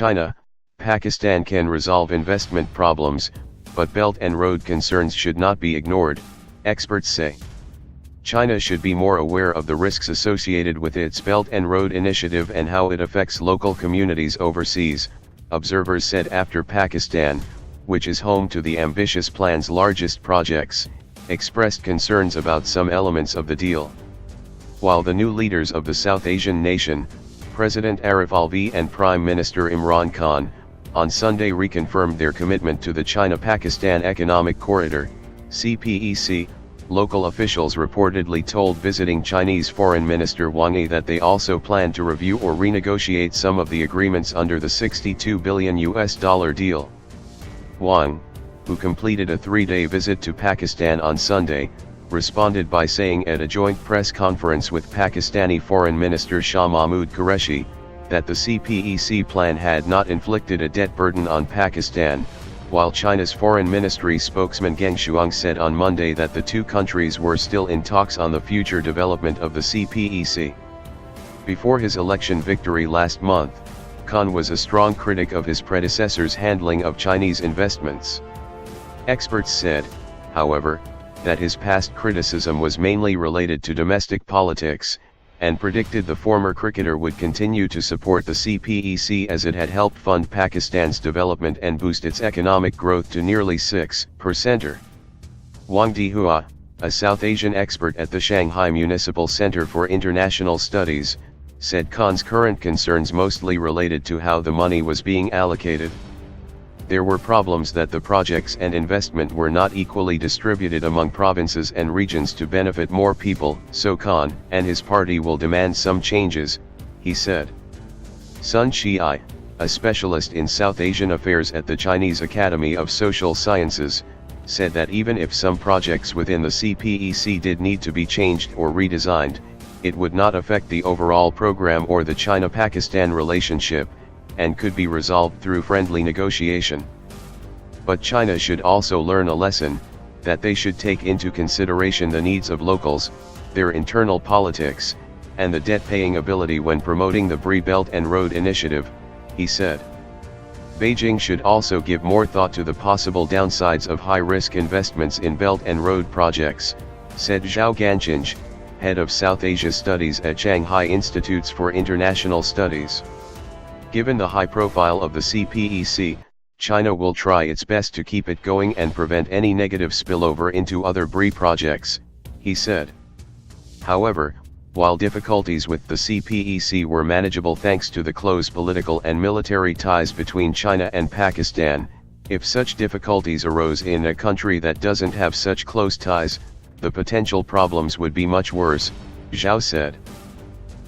China, Pakistan can resolve investment problems, but Belt and Road concerns should not be ignored, experts say. China should be more aware of the risks associated with its Belt and Road initiative and how it affects local communities overseas, observers said after Pakistan, which is home to the ambitious plan's largest projects, expressed concerns about some elements of the deal. While the new leaders of the South Asian nation, President Arif Alvi and Prime Minister Imran Khan, on Sunday reconfirmed their commitment to the China-Pakistan Economic Corridor, CPEC, local officials reportedly told visiting Chinese Foreign Minister Wang that they also plan to review or renegotiate some of the agreements under the $62 billion deal. Wang, who completed a 3-day visit to Pakistan on Sunday, responded by saying at a joint press conference with Pakistani Foreign Minister Shah Mahmood Qureshi, that the CPEC plan had not inflicted a debt burden on Pakistan, while China's Foreign Ministry spokesman Geng Shuang said on Monday that the two countries were still in talks on the future development of the CPEC. Before his election victory last month, Khan was a strong critic of his predecessor's handling of Chinese investments. Experts said, however, that his past criticism was mainly related to domestic politics, and predicted the former cricketer would continue to support the CPEC as it had helped fund Pakistan's development and boost its economic growth to nearly 6%. Wang Dihua, a South Asian expert at the Shanghai Municipal Center for International Studies, said Khan's current concerns mostly related to how the money was being allocated. There were problems that the projects and investment were not equally distributed among provinces and regions to benefit more people, so Khan and his party will demand some changes, he said. Sun Xiai, a specialist in South Asian affairs at the Chinese Academy of Social Sciences, said that even if some projects within the CPEC did need to be changed or redesigned, it would not affect the overall program or the China-Pakistan relationship, and could be resolved through friendly negotiation. But China should also learn a lesson, that they should take into consideration the needs of locals, their internal politics, and the debt-paying ability when promoting the Belt and Road Initiative, he said. Beijing should also give more thought to the possible downsides of high-risk investments in Belt and Road projects, said Zhao Ganqing, head of South Asia Studies at Shanghai Institutes for International Studies. Given the high profile of the CPEC, China will try its best to keep it going and prevent any negative spillover into other BRI projects, he said. However, while difficulties with the CPEC were manageable thanks to the close political and military ties between China and Pakistan, if such difficulties arose in a country that doesn't have such close ties, the potential problems would be much worse, Zhao said.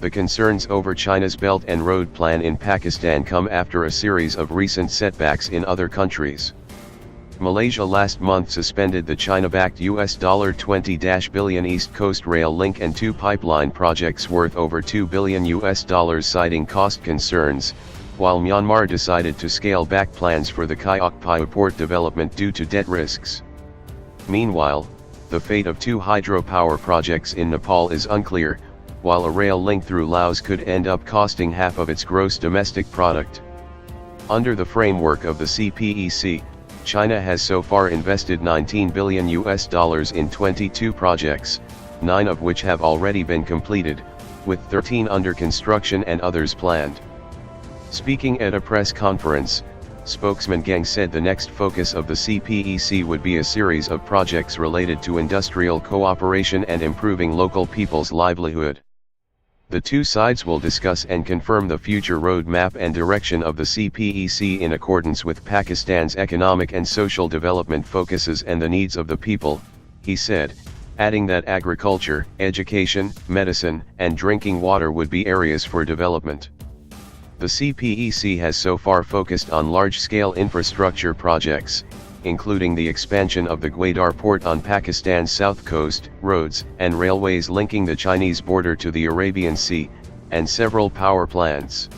The concerns over China's Belt and Road plan in Pakistan come after a series of recent setbacks in other countries. Malaysia last month suspended the China-backed $20 billion East Coast Rail Link and two pipeline projects worth over $2 billion citing cost concerns, while Myanmar decided to scale back plans for the Kayak Paya port development due to debt risks. Meanwhile, the fate of two hydropower projects in Nepal is unclear, while a rail link through Laos could end up costing half of its gross domestic product. Under the framework of the CPEC, China has so far invested $19 billion in 22 projects, 9 of which have already been completed, with 13 under construction and others planned. Speaking at a press conference, spokesman Geng said the next focus of the CPEC would be a series of projects related to industrial cooperation and improving local people's livelihood. The two sides will discuss and confirm the future roadmap and direction of the CPEC in accordance with Pakistan's economic and social development focuses and the needs of the people, he said, adding that agriculture, education, medicine, and drinking water would be areas for development. The CPEC has so far focused on large-scale infrastructure projects, including the expansion of the Gwadar port on Pakistan's south coast, roads and railways linking the Chinese border to the Arabian Sea, and several power plants.